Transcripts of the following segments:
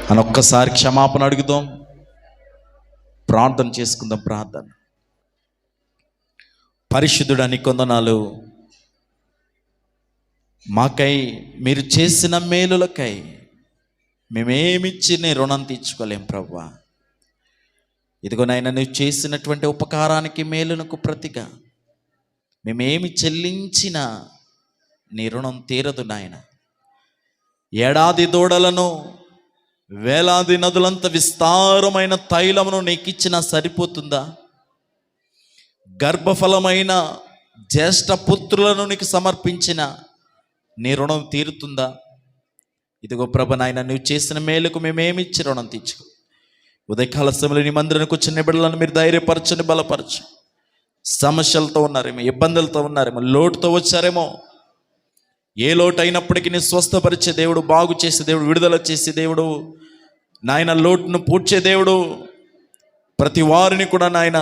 అని ఒక్కసారి క్షమాపణ అడుగుదాం, ప్రార్థన చేసుకుందాం. ప్రార్థన. పరిశుద్ధుడా నీ కొందనాలు, మాకై మీరు చేసిన మేలులకై మేమేమిచ్చి నీ రుణం తీర్చుకోలేం ప్రభువా. ఇదిగోనైనా నువ్వు చేసినటువంటి ఉపకారానికి మేలునకు ప్రతిగా మేమేమి చెల్లించినా నీ రుణం తీరదు నాయన. ఏడాది దూడలను వేలాది నదులంత విస్తారమైన తైలమును నీకిచ్చినా సరిపోతుందా? గర్భఫలమైన జ్యేష్ఠ పుత్రులను నీకు సమర్పించిన నీ రుణం తీరుతుందా? ఇదిగో ప్రభు నాయన, నువ్వు చేసిన మేలుకు మేమేమిచ్చి రుణం తీర్చుకో. ఉదయకాల సమయంలో నీ మందిరానికి వచ్చిన బిడ్డలను మీరు ధైర్యపరచని, బలపరచు. సమస్యలతో ఉన్నారేమో, ఇబ్బందులతో ఉన్నారేమో, లోటుతో వచ్చారేమో. ఏ లోటు అయినప్పటికీ నీ స్వస్థపరిచే దేవుడు, బాగు చేసే దేవుడు, విడుదల చేసే దేవుడు నాయన, లోటును పూడ్చే దేవుడు. ప్రతి వారిని కూడా నాయన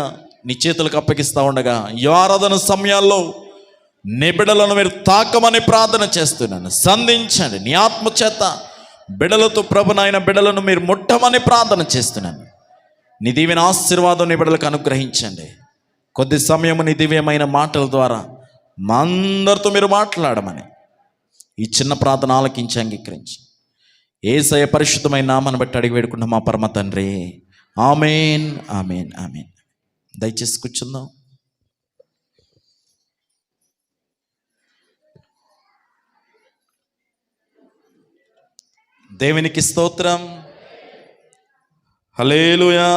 నీ చేతులకు అప్పగిస్తూ ఉండగా ఈ ఆరాధన సమయాల్లో నీ బిడ్డలను మీరు తాకమని ప్రార్థన చేస్తున్నాను. సంధించండి నీ ఆత్మ చేత బిడ్డలతో ప్రభు నాయన, బిడ్డలను మీరు ముట్టమని ప్రార్థన చేస్తున్నాను. నీ దివ్యమైన ఆశీర్వాదం నీ బిడ్డలకు అనుగ్రహించండి. కొద్ది సమయము నీ దివ్యమైన మాటల ద్వారా మా అందరితో మీరు మాట్లాడమని ఈ చిన్న ప్రార్థన ఆలకించి అంగీకరించి యేసయ్య పరిశుద్ధమైన నామాన్ని బట్టి అడిగి వేడుకున్న మా పరమ తండ్రి, ఆమేన్, ఆమేన్, ఆమేన్. దయచేసి కూర్చుందాం. దేవునికి స్తోత్రం. హల్లెలూయా.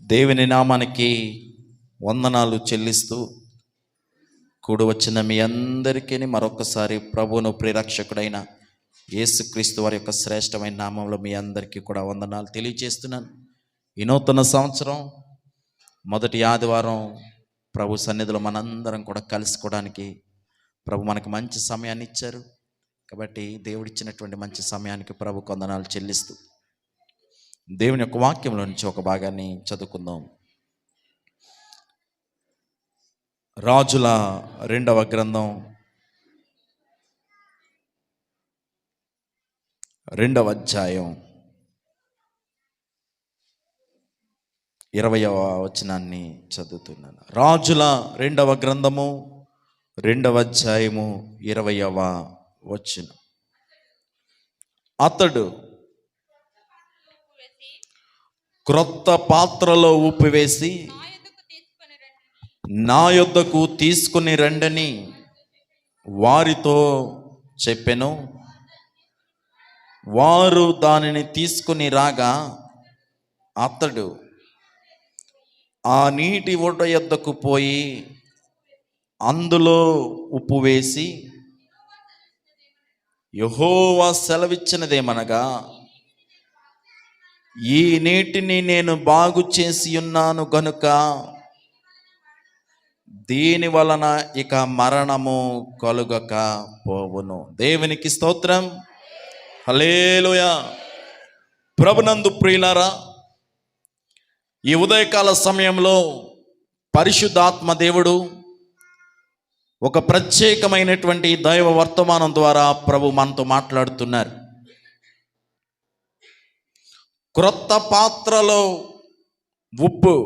దేవుని నామానికి వందనాలు చెల్లిస్తూ కూడి వచ్చిన మీ అందరికీ మరొకసారి ప్రభువును ప్రియరక్షకుడైన యేసుక్రీస్తు వారి యొక్క శ్రేష్టమైన నామంలో మీ అందరికీ కూడా వందనాలు తెలియజేస్తున్నాను. ఈ నూతన సంవత్సరం మొదటి ఆదివారం ప్రభు సన్నిధిలో మనందరం కూడా కలుసుకోవడానికి ప్రభు మనకు మంచి సమయాన్ని ఇచ్చారు. కాబట్టి దేవుడిచ్చినటువంటి మంచి సమయానికి ప్రభుకు వందనాలు చెల్లిస్తూ దేవుని యొక్క వాక్యంలో నుంచి ఒక భాగాన్ని చదువుకుందాం. రాజుల 2వ గ్రంథం 2వ అధ్యాయం 20వ వచనాన్ని చదువుతున్నాను. రాజుల 2వ గ్రంథము 2వ అధ్యాయము 20వ వచనం. అతడు క్రొత్త పాత్రలో ఉప్పు వేసి నా యొద్దకు తీసుకుని రండని వారితో చెప్పెను. వారు దానిని తీసుకుని రాగా అతడు ఆ నీటి ఒడ్డు యొద్దకు పోయి అందులో ఉప్పు వేసి, యెహోవా సెలవిచ్చినదేమనగా, ఈ నీటిని నేను బాగు చేసి ఉన్నాను గనుక దీని వలన ఇక మరణము కలుగక పోవును. దేవునికి స్తోత్రం. హల్లెలూయా. ప్రభునందు ప్రియులారా, ఈ ఉదయకాల సమయంలో పరిశుద్ధాత్మ దేవుడు ఒక ప్రత్యేకమైనటువంటి దైవ వర్తమానం ద్వారా ప్రభు మనతో మాట్లాడుతున్నారు. క్రొత్త పాత్రలో ఉప్పు.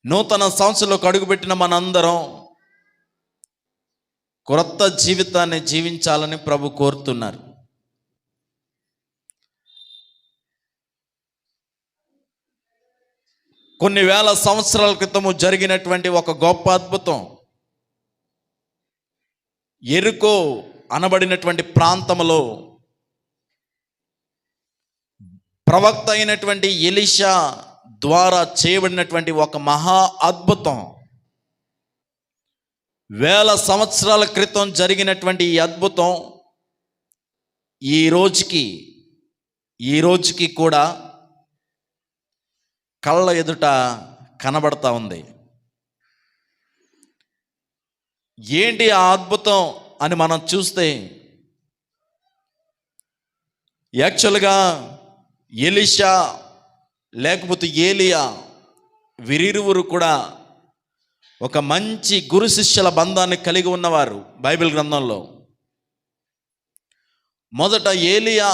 నూతన సంవత్సరంలోకి అడుగుపెట్టిన మనందరం క్రొత్త జీవితాన్ని జీవించాలని ప్రభు కోరుతున్నారు. కొన్ని వేల సంవత్సరాల క్రితము జరిగినటువంటి ఒక గొప్ప అద్భుతం, యెరికో అనబడినటువంటి ప్రాంతంలో ప్రవక్త అయినటువంటి ఎలీషా ద్వారా చేయబడినటువంటి ఒక మహా అద్భుతం. వేల సంవత్సరాల క్రితం జరిగినటువంటి ఈ అద్భుతం ఈ రోజుకి కూడా కళ్ళ ఎదుట కనబడతా ఉంది. ఏంటి ఆ అద్భుతం అని మనం చూస్తే, యాక్చువల్గా ఎలీషా లేకపోతే ఏలియా వీరిరువురు కూడా ఒక మంచి గురు శిష్యుల బంధాన్ని కలిగి ఉన్నవారు బైబిల్ గ్రంథంలో. మొదట ఏలియా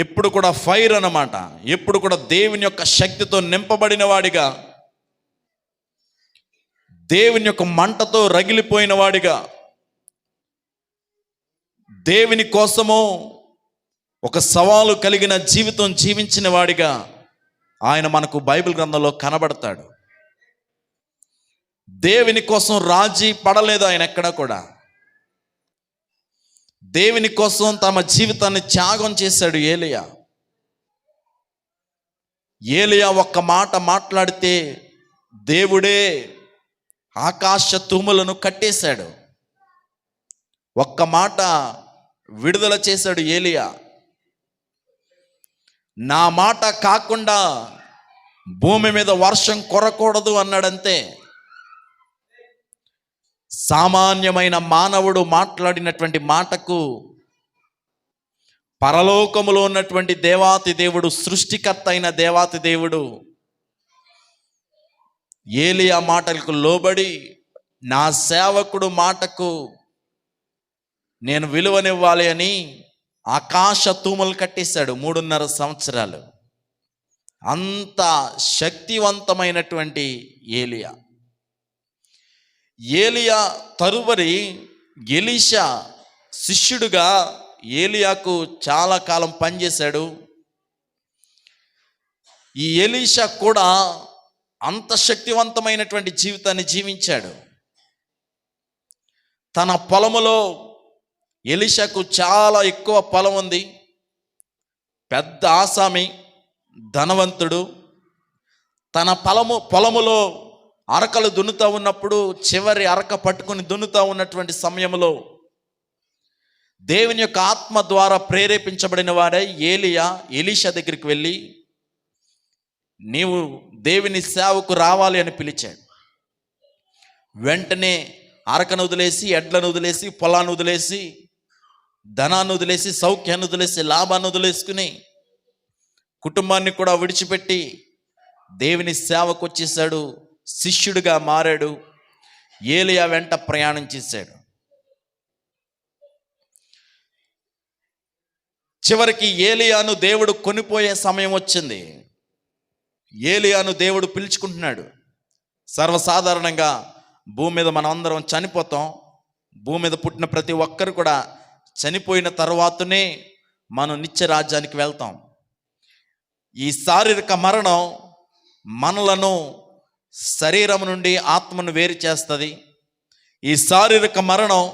ఎప్పుడు కూడా ఫైర్ అన్నమాట. ఎప్పుడు కూడా దేవుని యొక్క శక్తితో నింపబడిన వాడిగా, దేవుని యొక్క మంటతో రగిలిపోయిన వాడిగా, దేవుని కోసము ఒక సవాలు కలిగిన జీవితం జీవించిన వాడిగా ఆయన మనకు బైబిల్ గ్రంథంలో కనబడతాడు. దేవుని కోసం రాజీ పడలేదు ఆయన ఎక్కడా కూడా. దేవుని కోసం తమ జీవితాన్ని త్యాగం చేశాడు ఏలియా ఒక్క మాట మాట్లాడితే దేవుడే ఆకాశ తూములను కట్టేశాడు. ఒక్క మాట విడుదల చేశాడు ఏలియా. నా మాట కాకుండా భూమి మీద వర్షం కురకూడదు అన్నాడంతే. సామాన్యమైన మానవుడు మాట్లాడినటువంటి మాటకు పరలోకములో ఉన్నటువంటి దేవాతి దేవుడు, సృష్టికర్త అయిన దేవాతి దేవుడు ఏలియా మాటలకు లోబడి, నా సేవకుడు మాటకు నేను విలువనివ్వాలి అని ఆకాశ తూములు కట్టేశాడు 3.5 సంవత్సరాలు. అంత శక్తివంతమైనటువంటి ఏలియా తరువారి ఎలీషా శిష్యుడుగా ఏలియాకు చాలా కాలం పనిచేశాడు. ఈ ఎలీషా కూడా అంత శక్తివంతమైనటువంటి జీవితాన్ని జీవించాడు. తన పొలములో ఎలీషాకు చాలా ఎక్కువ పొలం ఉంది. పెద్ద ఆసామి, ధనవంతుడు. తన పొలములో అరకలు దున్నుతూ ఉన్నప్పుడు, చివరి అరక పట్టుకుని దున్నుతూ ఉన్నటువంటి సమయంలో దేవుని యొక్క ఆత్మ ద్వారా ప్రేరేపించబడిన వాడే ఎలీషా దగ్గరికి వెళ్ళి, నీవు దేవుని సేవకు రావాలి అని పిలిచాడు. వెంటనే అరకను వదిలేసి, ఎడ్లను వదిలేసి, పొలాన్ని వదిలేసి, ధనాన్ని వదిలేసి, సౌఖ్యాన్ని వదిలేసి, లాభాన్ని వదిలేసుకుని, కుటుంబాన్ని కూడా విడిచిపెట్టి దేవుని సేవకు వచ్చేసాడు. శిష్యుడిగా మారాడు. ఏలియా వెంట ప్రయాణం చేశాడు. చివరికి ఏలియాను దేవుడు కొనిపోయే సమయం వచ్చింది. ఏలియాను దేవుడు పిలుచుకుంటున్నాడు. సర్వసాధారణంగా భూమి మీద మనం అందరం చనిపోతాం. భూమి మీద పుట్టిన ప్రతి ఒక్కరు కూడా చనిపోయిన తర్వాతనే మనం నిత్య రాజ్యానికి వెళ్తాం. ఈ శారీరక మరణం మనలను శరీరం నుండి ఆత్మను వేరు చేస్తుంది. ఈ శారీరక మరణం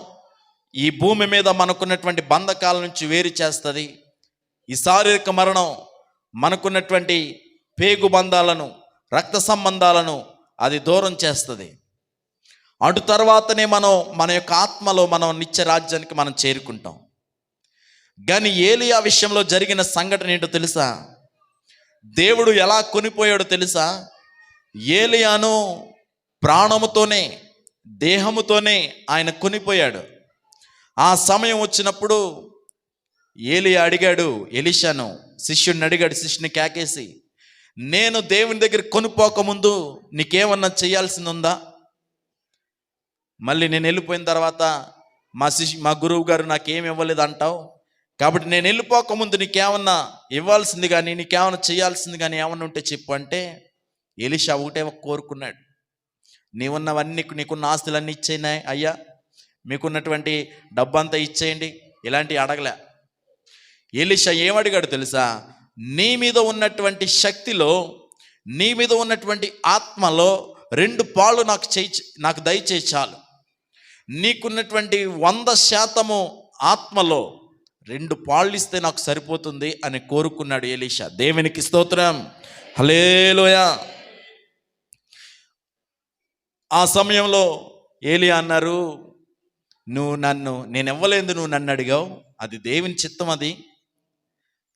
ఈ భూమి మీద మనకున్నటువంటి బంధకాల నుంచి వేరు చేస్తుంది. ఈ శారీరక మరణం మనకున్నటువంటి పేగు బంధాలను, రక్త సంబంధాలను అది దూరం చేస్తుంది. అటు తర్వాతనే మన యొక్క ఆత్మలో మనం నిత్య రాజ్యానికి మనం చేరుకుంటాం. కానీ ఏలియా విషయంలో జరిగిన సంఘటన ఏంటో తెలుసా? దేవుడు ఎలా కొనిపోయాడో తెలుసా? ఏలియాను ప్రాణముతోనే, దేహముతోనే ఆయన కొనిపోయాడు. ఆ సమయం వచ్చినప్పుడు ఏలియా అడిగాడు ఎలీషాను, శిష్యుడిని అడిగాడు, శిష్యుని కేకేసి, నేను దేవుని దగ్గర కొనిపోకముందు నీకేమన్నా చేయాల్సింది ఉందా? మళ్ళీ నేను వెళ్ళిపోయిన తర్వాత మా గురువు గారు నాకేం ఇవ్వలేదు అంటావు, కాబట్టి నేను వెళ్ళిపోకముందు నీకేమన్నా ఇవ్వాల్సింది కానీ, నీకేమన్నా చేయాల్సింది కానీ ఏమన్నా ఉంటే చెప్పు అంటే, ఎలీషా ఒకటే కోరుకున్నాడు, నీకున్న ఆస్తులన్నీ ఇచ్చేయినాయి అయ్యా, మీకున్నటువంటి డబ్బంతా ఇచ్చేయండి, ఇలాంటివి అడగలే. ఎలీషా ఏమడిగాడు తెలుసా? నీ మీద ఉన్నటువంటి శక్తిలో, నీ మీద ఉన్నటువంటి ఆత్మలో 2 పాళ్ళు నాకు దయచేయి చాలు. నీకున్నటువంటి 100% ఆత్మలో 2 పాళ్ళు ఇస్తే నాకు సరిపోతుంది అని కోరుకున్నాడు ఎలీషా. దేవునికి స్తోత్రం, హల్లెలూయా. ఆ సమయంలో ఏలియా అన్నారు, నేను ఇవ్వలేదు, నువ్వు నన్ను అడిగావు, అది దేవుని చిత్తం. అది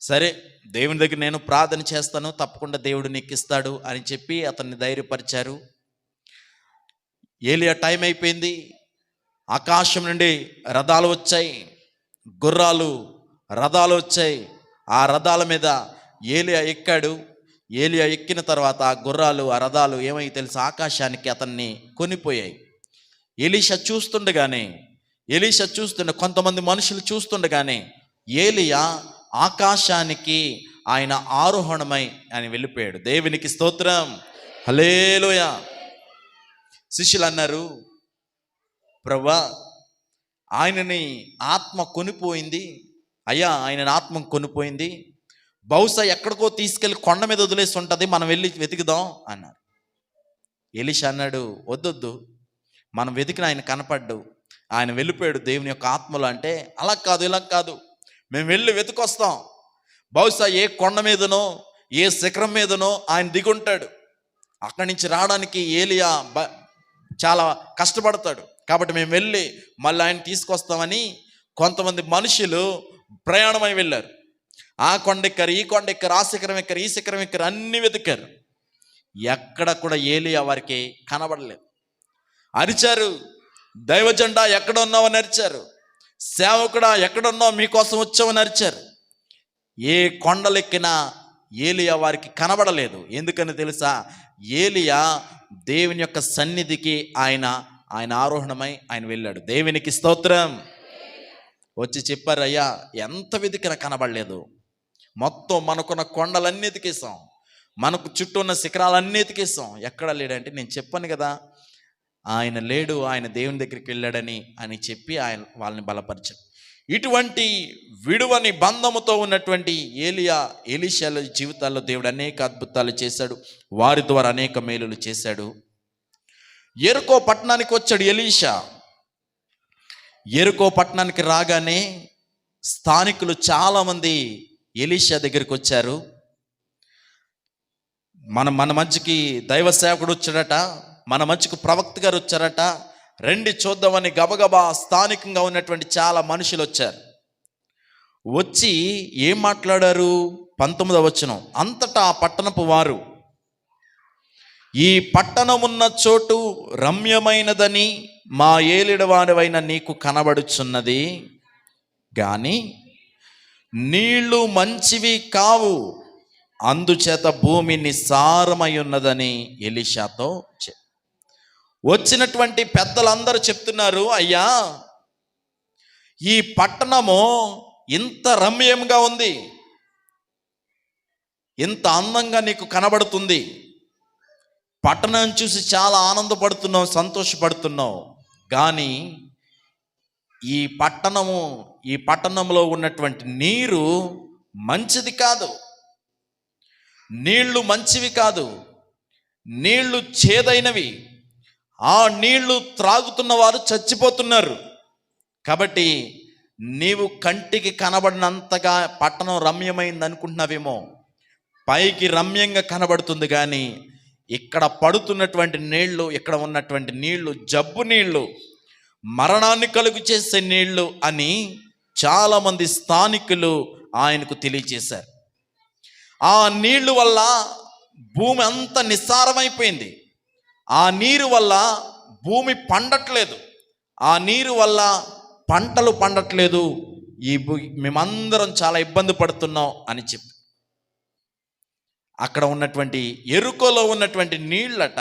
సరే, దేవుని దగ్గర నేను ప్రార్థన చేస్తాను, తప్పకుండా దేవుడు నీకు ఇస్తాడు అని చెప్పి అతన్ని ధైర్యపరిచారు. ఏలియా టైం అయిపోయింది. ఆకాశం నుండి రథాలు వచ్చాయి, గుర్రాలు రథాలు వచ్చాయి. ఆ రథాల మీద ఏలియా ఎక్కాడు. ఏలియా ఎక్కిన తర్వాత ఆ గుర్రాలు, ఆ రథాలు ఏమై తెలుసు, ఆకాశానికి అతన్ని కొనిపోయాయి. ఎలీషా చూస్తుండగానే ఎలీషా కొంతమంది మనుషులు చూస్తుండగానే ఏలియా ఆకాశానికి ఆయన ఆరోహణమై ఆయన వెళ్ళిపోయాడు. దేవునికి స్తోత్రం, హల్లెలూయా. శిష్యులు అన్నారు, ప్రభువా, ఆయనని ఆత్మ కొనిపోయింది అయ్యా, ఆయన ఆత్మ కొనిపోయింది, బహుశా ఎక్కడికో తీసుకెళ్ళి కొండ మీద వదిలేసి ఉంటుంది, మనం వెళ్ళి వెతుకుదాం అన్నారు. ఎలీషా అన్నాడు, వద్దొద్దు, మనం వెతికిన ఆయన కనపడ్డు, ఆయన వెళ్ళిపోయాడు దేవుని యొక్క ఆత్మలో. అంటే అలా కాదు, ఇలా కాదు, మేము వెళ్ళి వెతుకొస్తాం, బహుశా ఏ కొండ మీదనో ఏ శిఖరం మీదనో ఆయన దిగుంటాడు, అక్కడి నుంచి రావడానికి ఏలియా చాలా కష్టపడతాడు, కాబట్టి మేము వెళ్ళి మళ్ళీ ఆయన తీసుకొస్తామని కొంతమంది మనుషులు ప్రయాణమై వెళ్ళారు. ఆ కొండెక్కరు, ఈ కొండెక్కరు, ఆ శిఖరం ఎక్కరు, ఈ శిఖరం ఎక్కరు, అన్ని వెతికారు. ఎక్కడ కూడా ఏలియా వారికి కనబడలేదు. అరిచారు, దైవజెండా ఎక్కడ ఉన్నావని అరిచారు, సేవకుడా ఎక్కడున్నావు, మీకోసం వచ్చామని అరిచారు. ఏ కొండలెక్కినా ఏలియా వారికి కనబడలేదు. ఎందుకని తెలుసా? ఏలియా దేవుని యొక్క సన్నిధికి ఆయన ఆరోహణమై ఆయన వెళ్ళాడు. దేవునికి స్తోత్రం. వచ్చి చెప్పారు, అయ్యా ఎంత వెతికినా కనబడలేదు, మొత్తం మనకున్న కొండలన్నీ ఎతికేసాం, మనకు చుట్టూ ఉన్న శిఖరాలన్నీ ఎతికేసాం, ఎక్కడ లేడంటే నేను చెప్పాను కదా ఆయన లేడు, ఆయన దేవుని దగ్గరికి వెళ్ళాడని అని చెప్పి ఆయన వాళ్ళని బలపరిచాడు. ఇటువంటి విడువని బంధముతో ఉన్నటువంటి ఎలీషాల జీవితాల్లో దేవుడు అనేక అద్భుతాలు చేశాడు, వారి ద్వారా అనేక మేలులు చేశాడు. యెరికో పట్టణానికి వచ్చాడు ఎలీషా. యెరికో పట్టణానికి రాగానే స్థానికులు చాలామంది ఎలీషా దగ్గరికి వచ్చారు. మన మధ్యకి దైవ సేవకుడు వచ్చాడట, మన మధ్యకు ప్రవక్త గారు వచ్చారట, రండి చూద్దామని గబగబా స్థానికంగా ఉన్నటువంటి చాలా మనుషులు వచ్చారు. వచ్చి ఏం మాట్లాడారు? 19వ వచనం, అంతటా ఆ పట్టణపు వారు, ఈ పట్టణమున్న చోటు రమ్యమైనదని మా ఏలిడవాడవైన నీకు కనబడుచున్నది, గాని నీళ్లు మంచివి కావు, అందుచేత భూమి నిస్సారమై ఉన్నదని ఎలీషాతో వచ్చినటువంటి పెద్దలందరూ చెప్తున్నారు, అయ్యా ఈ పట్టణము ఇంత రమ్యంగా ఉంది, ఇంత అందంగా నీకు కనబడుతుంది, పట్టణం చూసి చాలా ఆనందపడుతున్నావు, సంతోషపడుతున్నావు, కానీ ఈ పట్టణంలో ఉన్నటువంటి నీరు మంచిది కాదు, నీళ్లు మంచివి కాదు, నీళ్లు చేదైనవి, ఆ నీళ్లు త్రాగుతున్న వారు చచ్చిపోతున్నారు. కాబట్టి నీవు కంటికి కనబడినంతగా పట్టణం రమ్యమైంది అనుకుంటున్నావేమో, పైకి రమ్యంగా కనబడుతుంది, కానీ ఇక్కడ పడుతున్నటువంటి నీళ్లు, ఇక్కడ ఉన్నటువంటి నీళ్లు జబ్బు నీళ్లు, మరణాన్ని కలుగు చేసే నీళ్లు అని చాలామంది స్థానికులు ఆయనకు తెలియచేశారు. ఆ నీళ్లు వల్ల భూమి అంతా నిస్సారమైపోయింది, ఆ నీరు వల్ల భూమి పండట్లేదు, ఆ నీరు వల్ల పంటలు పండట్లేదు, మేమందరం చాలా ఇబ్బంది పడుతున్నాం అని చెప్పి అక్కడ ఉన్నటువంటి యెరికోలో ఉన్నటువంటి నీళ్ళట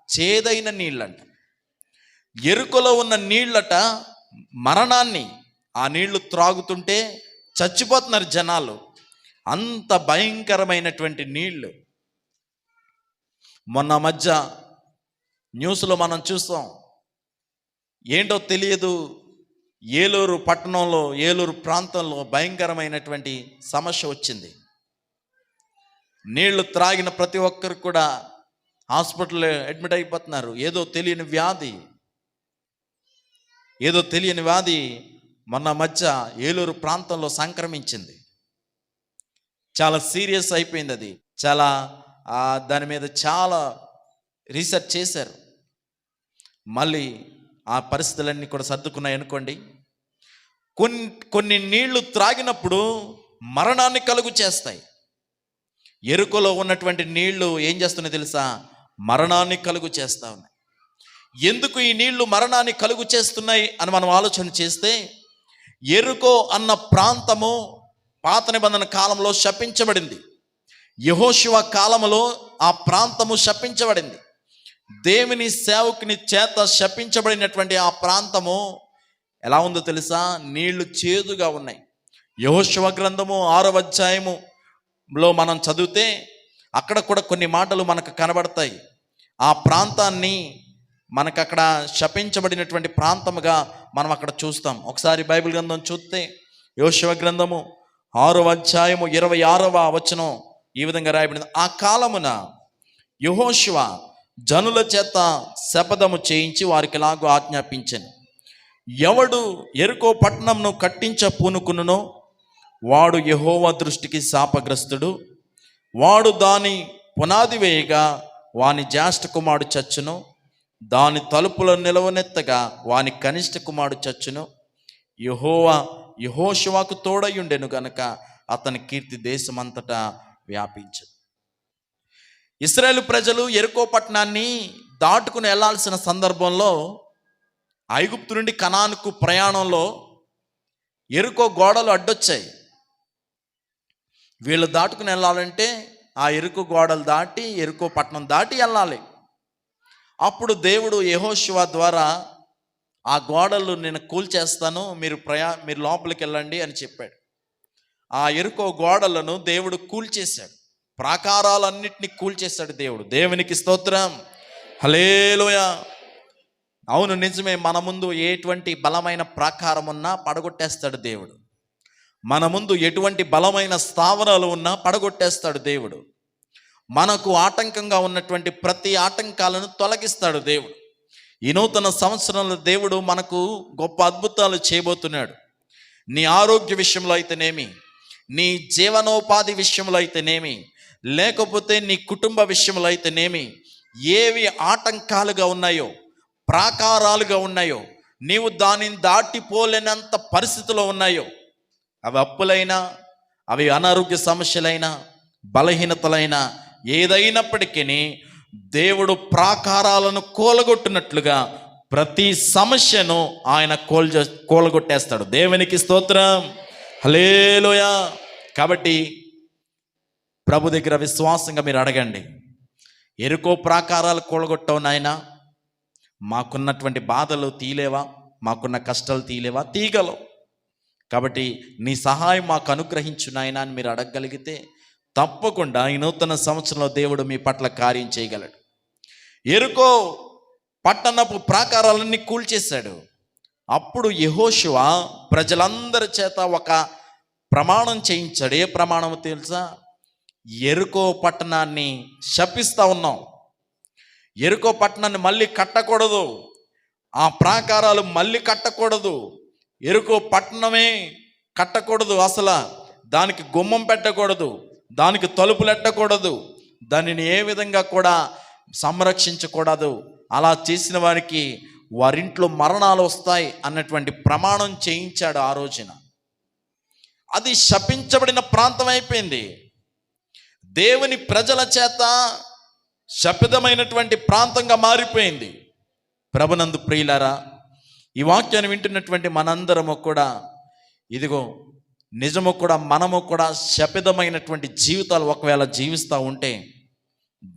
చేదైన నీళ్ళంట. యెరికోలో ఉన్న నీళ్ళట మరణాన్ని, ఆ నీళ్లు త్రాగుతుంటే చచ్చిపోతున్నారు జనాలు, అంత భయంకరమైనటువంటి నీళ్లు. మొన్న మధ్య న్యూస్లో మనం చూస్తాం, ఏంటో తెలియదు, ఏలూరు పట్టణంలో, ఏలూరు ప్రాంతంలో భయంకరమైనటువంటి సమస్య వచ్చింది. నీళ్లు త్రాగిన ప్రతి ఒక్కరు కూడా హాస్పిటల్లో అడ్మిట్ అయిపోతున్నారు. ఏదో తెలియని వ్యాధి మొన్న మధ్య ఏలూరు ప్రాంతంలో సంక్రమించింది. చాలా సీరియస్ అయిపోయింది అది. చాలా దాని మీద చాలా రీసెర్చ్ చేశారు. మళ్ళీ ఆ పరిస్థితులన్నీ కూడా సర్దుకున్నాయి అనుకోండి. కొన్ని నీళ్లు త్రాగినప్పుడు మరణాన్ని కలుగు చేస్తాయి. యెరికోలో ఉన్నటువంటి నీళ్లు ఏం చేస్తున్నాయి తెలుసా? మరణాన్ని కలుగు చేస్తా ఉన్నాయి. ఎందుకు ఈ నీళ్లు మరణాన్ని కలుగు చేస్తున్నాయి అని మనం ఆలోచన చేస్తే, యెరికో అన్న ప్రాంతము పాత నిబంధన కాలంలో శపించబడింది. యెహోషువ కాలంలో ఆ ప్రాంతము శపించబడింది. దేవుని సేవకుని చేత శపించబడినటువంటి ఆ ప్రాంతము ఎలా ఉందో తెలుసా? నీళ్లు చేదుగా ఉన్నాయి. యెహోషువ గ్రంథము 6వ అధ్యాయములో మనం చదివితే అక్కడ కూడా కొన్ని మాటలు మనకు కనబడతాయి. ఆ ప్రాంతాన్ని మనకు అక్కడ శపించబడినటువంటి ప్రాంతముగా మనం అక్కడ చూస్తాం. ఒకసారి బైబిల్ గ్రంథం చూస్తే యెహోషువ గ్రంథము 6వ అధ్యాయము 26వ వచనం ఈ విధంగా రాయబడింది. ఆ కాలమున యెహోషువ జనుల చేత శపథము చేయించి వారికి ఇలాగూ ఆజ్ఞాపించెను, ఎవడు యెరికో పట్టణంను కట్టించ పూనుకునునో వాడు యెహోవా దృష్టికి శాపగ్రస్తుడు. వాడు దాని పునాది వేయగా వాని జ్యేష్ఠ కుమారుడు చచ్చును, దాని తలుపులను నిలవనెత్తగా వాని కనిష్ట కుమారుడు చచ్చును. యెహోవా యెహోషువకు తోడయుండెను గనుక అతని కీర్తి దేశమంతటా వ్యాపించను. ఇశ్రాయేలు ప్రజలు యెరికో పట్టణాన్ని దాటుకుని వెళ్లాల్సిన సందర్భంలో ఐగుప్తు నుండి కనానుకు ప్రయాణంలో యెరికో గోడలు అడ్డొచ్చాయి. వీళ్ళు దాటుకుని వెళ్ళాలంటే ఆ యెరికో గోడలు దాటి యెరికో పట్టణం దాటి వెళ్ళాలి. అప్పుడు దేవుడు యెహోషువ ద్వారా ఆ గోడలు నేను కూల్చేస్తాను, మీరు లోపలికి వెళ్ళండి అని చెప్పాడు. ఆ యెరికో గోడలను దేవుడు కూల్చేశాడు. ప్రాకారాలన్నిటినీ కూల్చేశాడు దేవుడు. దేవునికి స్తోత్రం, హల్లెలూయా. అవును, నిజమే. మన ముందు ఎటువంటి బలమైన ప్రాకారం ఉన్నా పడగొట్టేస్తాడు దేవుడు. మన ముందు ఎటువంటి బలమైన స్థావరాలు ఉన్నా పడగొట్టేస్తాడు దేవుడు. మనకు ఆటంకంగా ఉన్నటువంటి ప్రతి ఆటంకాలను తొలగిస్తాడు దేవుడు. ఈ నూతన సంవత్సరంలో దేవుడు మనకు గొప్ప అద్భుతాలు చేయబోతున్నాడు. నీ ఆరోగ్య విషయంలో అయితేనేమి, నీ జీవనోపాధి విషయంలో అయితేనేమి, లేకపోతే నీ కుటుంబ విషయంలో అయితేనేమి, ఏవి ఆటంకాలుగా ఉన్నాయో, ప్రాకారాలుగా ఉన్నాయో, నీవు దానిని దాటిపోలేనంత పరిస్థితిలో ఉన్నాయో, అవి అప్పులైనా, అవి అనారోగ్య సమస్యలైనా, బలహీనతలైనా, ఏదైనప్పటికీ దేవుడు ప్రాకారాలను కూలగొట్టినట్లుగా ప్రతి సమస్యను ఆయన కూలగొట్టేస్తాడు. దేవునికి స్తోత్రం, హల్లెలూయా. కాబట్టి ప్రభు దగ్గర విశ్వాసంగా మీరు అడగండి, యెరికో ప్రాకారాలు కూలగొట్టవు నాయనా, మాకున్నటువంటి బాధలు తీలేవా, మాకున్న కష్టాలు తీలేవా? తీగలవు. కాబట్టి నీ సహాయం మాకు అనుగ్రహించు నాయనా అని మీరు అడగగలిగితే తప్పకుండా ఈ నూతన సంవత్సరంలో దేవుడు మీ పట్ల కార్యం చేయగలడు. యెరికో పట్టణపు ప్రాకారాలన్నీ కూల్చేశాడు. అప్పుడు యెహోషువ ప్రజలందరి చేత ఒక ప్రమాణం చేయించాడు. ఏ ప్రమాణం తెలుసా? యెరికో పట్టణాన్ని శపిస్తా ఉన్నాం, యెరికో పట్టణాన్ని మళ్ళీ కట్టకూడదు, ఆ ప్రాకారాలు మళ్ళీ కట్టకూడదు, యెరికో పట్టణమే కట్టకూడదు, అసలు దానికి గుమ్మం పెట్టకూడదు, దానికి తలుపులు ఎట్టకూడదు, దానిని ఏ విధంగా కూడా సంరక్షించకూడదు. అలా చేసిన వారికి వారింట్లో మరణాలు వస్తాయి అన్నటువంటి ప్రమాణం చేయించాడు ఆ రోజున. అది శపించబడిన ప్రాంతం అయిపోయింది. దేవుని ప్రజల చేత శపితమైనటువంటి ప్రాంతంగా మారిపోయింది. ప్రభునందు ప్రియులారా, ఈ వాక్యాన్ని వింటున్నటువంటి మనందరము కూడా ఇదిగో నిజము కూడా మనము కూడా శపితమైనటువంటి జీవితాలు ఒకవేళ జీవిస్తూ ఉంటే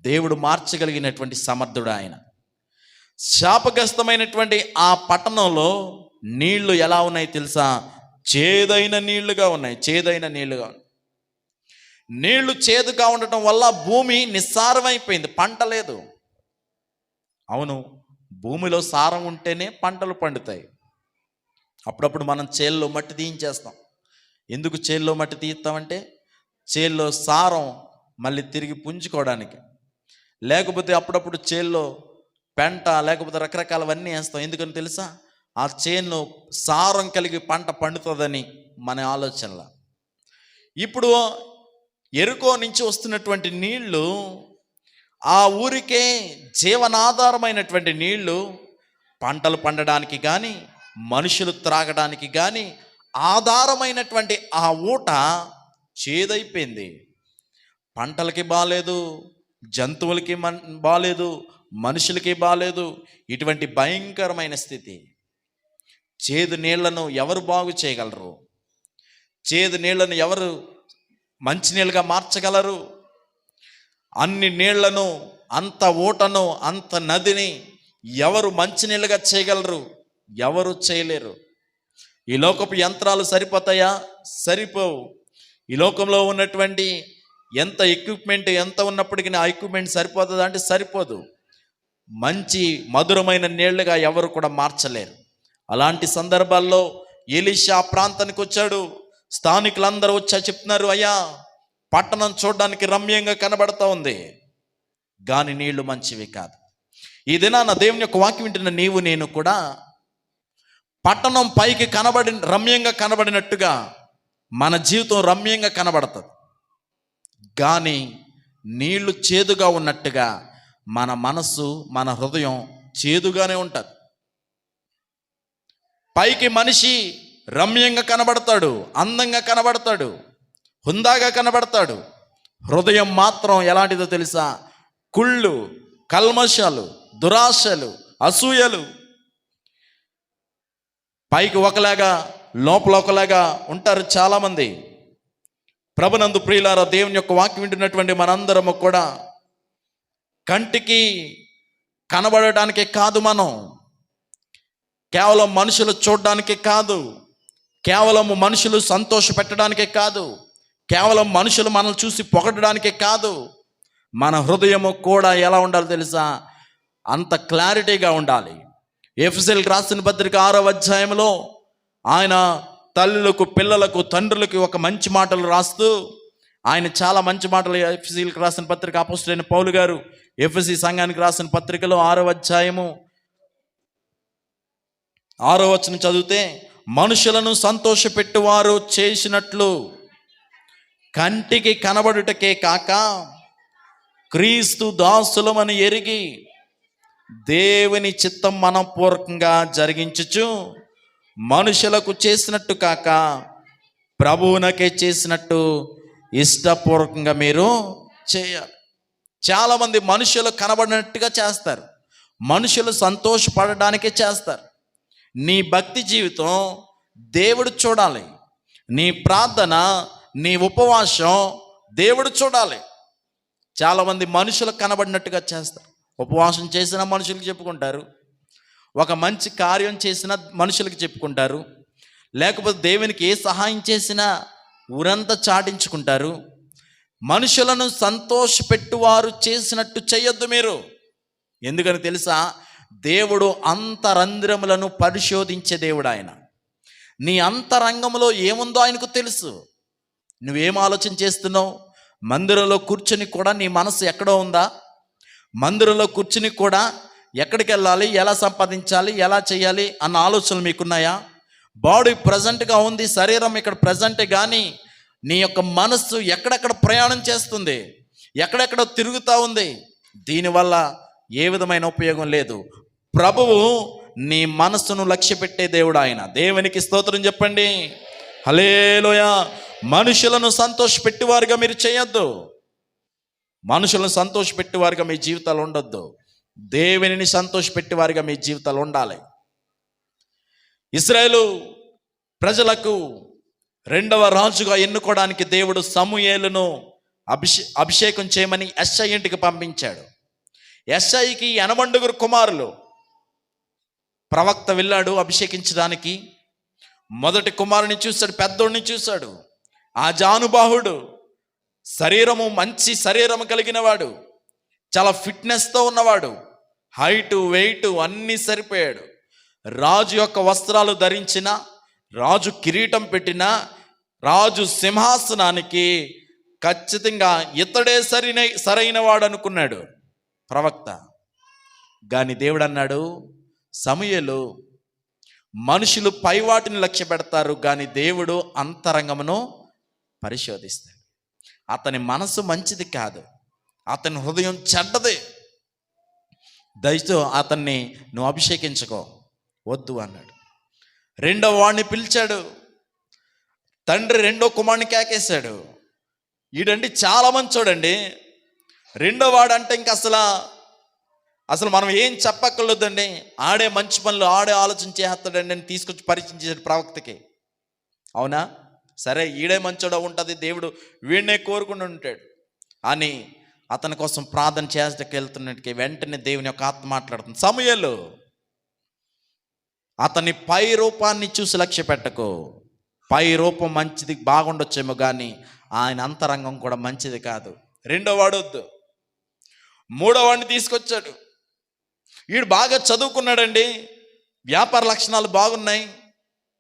దేవుడు మార్చగలిగినటువంటి సమర్థుడు ఆయన. శాపగ్రస్తమైనటువంటి ఆ పట్టణంలో నీళ్లు ఎలా ఉన్నాయి తెలుసా? చేదైన నీళ్లుగా ఉన్నాయి. చేదైన నీళ్లుగా ఉన్నాయి. నీళ్లు చేదుగా ఉండటం వల్ల భూమి నిస్సారమైపోయింది, పంట లేదు. అవును, భూమిలో సారం ఉంటేనే పంటలు పండుతాయి. అప్పుడప్పుడు మనం చేల్లో మట్టి తీయించేస్తాం. ఎందుకు చేల్లో మట్టి తీస్తామంటే చేల్లో సారం మళ్ళీ తిరిగి పుంజుకోవడానికి. లేకపోతే అప్పుడప్పుడు చేల్లో పెంట లేకపోతే రకరకాలవన్నీ వేస్తాం. ఎందుకని తెలుసా? ఆ చేను సారం కలిగి పంట పండుతుందని మన ఆలోచనలో. ఇప్పుడు యెరికో నుంచి వస్తున్నటువంటి నీళ్లు ఆ ఊరికే జీవనాధారమైనటువంటి నీళ్లు పంటలు పండడానికి కానీ మనుషులు త్రాగడానికి కానీ ఆధారమైనటువంటి ఆ ఊట చేదైపోయింది. పంటలకి బాలేదు, జంతువులకి బాలేదు, మనుషులకి బాలేదు. ఇటువంటి భయంకరమైన స్థితి. చేదు నీళ్లను ఎవరు బాగు చేయగలరు? చేదు నీళ్లను ఎవరు మంచినీళ్ళుగా మార్చగలరు? అన్ని నీళ్లను, అంత ఊటను, అంత నదిని ఎవరు మంచినీళ్ళుగా చేయగలరు? ఎవరు చేయలేరు. ఈ లోకపు యంత్రాలు సరిపోతాయా? సరిపోవు. ఈ లోకంలో ఉన్నటువంటి ఎంత ఎక్విప్మెంట్ ఎంత ఉన్నప్పటికీ ఆ ఎక్విప్మెంట్ సరిపోతుందా అంటే సరిపోదు. మంచి మధురమైన నీళ్లుగా ఎవరు కూడా మార్చలేరు. అలాంటి సందర్భాల్లో ఎలీషా ప్రాంతానికి వచ్చాడు. స్థానికులందరూ వచ్చా చెప్తున్నారు, అయ్యా పట్టణం చూడడానికి రమ్యంగా కనబడతా ఉంది, కానీ నీళ్లు మంచివి కాదు. ఈ దినాన దేవుని యొక్క వాక్యం వింటున్న నీవు నేను కూడా పట్టణం పైకి రమ్యంగా కనబడినట్టుగా మన జీవితం రమ్యంగా కనబడుతుంది, కానీ నీళ్లు చేదుగా ఉన్నట్టుగా మన మనస్సు మన హృదయం చేదుగానే ఉంటుంది. పైకి మనిషి రమ్యంగా కనబడతాడు, అందంగా కనబడతాడు, హుందాగా కనబడతాడు. హృదయం మాత్రం ఎలాంటిదో తెలుసా? కుళ్ళు, కల్మషాలు, దురాశలు, అసూయలు. పైకి ఒకలాగా లోపల ఒకలాగా ఉంటారు చాలామంది. ప్రభునందు ప్రియులారా, దేవుని యొక్క వాక్యం వింటున్నటువంటి మనందరము కూడా కంటికి కనబడటానికే కాదు, మనం కేవలం మనుషులు చూడడానికే కాదు, కేవలం మనుషులు సంతోష పెట్టడానికే కాదు, కేవలం మనుషులు మనల్ని చూసి పొగడడానికే కాదు, మన హృదయము కూడా ఎలా ఉండాలో తెలుసా? అంత క్లారిటీగా ఉండాలి. ఎఫెసీయులకు రాసిన పత్రిక 6వ అధ్యాయంలో ఆయన తల్లులకు, పిల్లలకు, తండ్రులకు ఒక మంచి మాటలు రాస్తూ ఆయన చాలా మంచి మాటలు ఎఫెసీయులకు రాసిన పత్రిక అపోస్తలుడైన పౌలు గారు ఎఫెసీ సంఘానికి రాసిన పత్రికలో 6వ అధ్యాయము 6వ వచనం చదివితే, మనుషులను సంతోషపెట్టువారు చేసినట్లు కంటికి కనబడుటకే కాక క్రీస్తు దాసులమని ఎరిగి దేవుని చిత్తం మనపూర్వకంగా జరిగించుచు మనుషులకు చేసినట్టు కాక ప్రభువునకే చేసినట్టు ఇష్టపూర్వకంగా మీరు చేయాలి. చాలామంది మనుషులు కనబడినట్టుగా చేస్తారు, మనుషులు సంతోషపడడానికే చేస్తారు. నీ భక్తి జీవితం దేవుడు చూడాలి, నీ ప్రార్థన, నీ ఉపవాసం దేవుడు చూడాలి. చాలామంది మనుషులకు కనబడినట్టుగా చేస్తారు. ఉపవాసం చేసిన మనుషులకు చెప్పుకుంటారు, ఒక మంచి కార్యం చేసిన మనుషులకు చెప్పుకుంటారు, లేకపోతే దేవునికి ఏ సహాయం చేసినా ఊరంతా చాటించుకుంటారు. మనుషులను సంతోషపెట్టువారు చేసినట్టు చేయొద్దు మీరు. ఎందుకని తెలుసా? దేవుడు అంతరంధ్రములను పరిశోధించే దేవుడు ఆయన. నీ అంతరంగంలో ఏముందో ఆయనకు తెలుసు. నువ్వేం ఆలోచన చేస్తున్నావు? మందిరంలో కూర్చుని కూడా నీ మనసు ఎక్కడో ఉందా? మందిరంలో కూర్చుని కూడా ఎక్కడికి వెళ్ళాలి, ఎలా సంపాదించాలి, ఎలా చేయాలి అన్న ఆలోచనలు మీకున్నాయా? బాడీ ప్రజెంట్గా ఉంది, శరీరం ఇక్కడ ప్రజెంటే, కానీ నీ యొక్క మనస్సు ఎక్కడెక్కడ ప్రయాణం చేస్తుంది, ఎక్కడెక్కడ తిరుగుతూ ఉంది. దీనివల్ల ఏ విధమైన ఉపయోగం లేదు. ప్రభువు నీ మనస్సును లక్ష్య పెట్టే దేవుడు ఆయన. దేవునికి స్తోత్రం చెప్పండి, హల్లెలూయా. మనుషులను సంతోషపెట్టేవారుగా మీరు చేయొద్దు, మనుషులను సంతోషపెట్టేవారుగా మీ జీవితాలు ఉండొద్దు. దేవునిని సంతోషపెట్టేవారుగా మీ జీవితాలు ఉండాలి. ఇశ్రాయేలు ప్రజలకు 2వ రాజుగా ఎన్నుకోవడానికి దేవుడు సమూయేలును అభిషేకం చేయమని యెషయా ఇంటికి పంపించాడు. యెషయాకి 80 కుమారులు. ప్రవక్త వెళ్ళాడు అభిషేకించడానికి. మొదటి కుమారుని చూశాడు, పెద్దోడిని చూశాడు. ఆ జానుబాహుడు, శరీరము మంచి శరీరము కలిగిన వాడు, చాలా ఫిట్నెస్తో ఉన్నవాడు, హైటు వెయిట్ అన్నీ సరిపోయాడు. రాజు యొక్క వస్త్రాలు ధరించిన, రాజు కిరీటం పెట్టిన, రాజు సింహాసనానికి ఖచ్చితంగా ఇతడే సరైన వాడు అనుకున్నాడు ప్రవక్త. కానీ దేవుడు అన్నాడు, సమూయేలు మనుషులు పైవాటిని లక్ష్య పెడతారు, కానీ దేవుడు అంతరంగమును పరిశోధిస్తాడు. అతని మనసు మంచిది కాదు, అతని హృదయం చెడ్డది, దయతో అతన్ని నువ్వు అభిషేకించుకో వద్దు అన్నాడు. 2వ వాడిని పిలిచాడు. తండ్రి 2వ కుమారుని కేకేశాడు. ఈడండి చాలా మంచి చూడండి, 2వ వాడు అంటే ఇంక అసలు మనం ఏం చెప్పక్కర్లేదండి, ఆడే మంచి పనులు ఆడే ఆలోచన చేస్తాడండి అని తీసుకొచ్చి పరిచయం చేశాడు ప్రవక్తకి. అవునా? సరే, ఈడే మంచోడ ఉంటుంది, దేవుడు వీడినే కోరుకుని ఉంటాడు అని అతని కోసం ప్రార్థన చేసేటకి వెళ్తున్నట్టుకి వెంటనే దేవుని యొక్క ఆత్మ మాట్లాడుతుంది, సమూయేలు అతని పై రూపాన్ని చూసి లక్ష్య పెట్టకు. పై రూపం మంచిది, బాగుండొచ్చేమో, కానీ ఆయన అంతరంగం కూడా మంచిది కాదు. రెండో వాడు వద్దు. మూడో వాడిని తీసుకొచ్చాడు. వీడు బాగా చదువుకున్నాడండి, వ్యాపార లక్షణాలు బాగున్నాయి,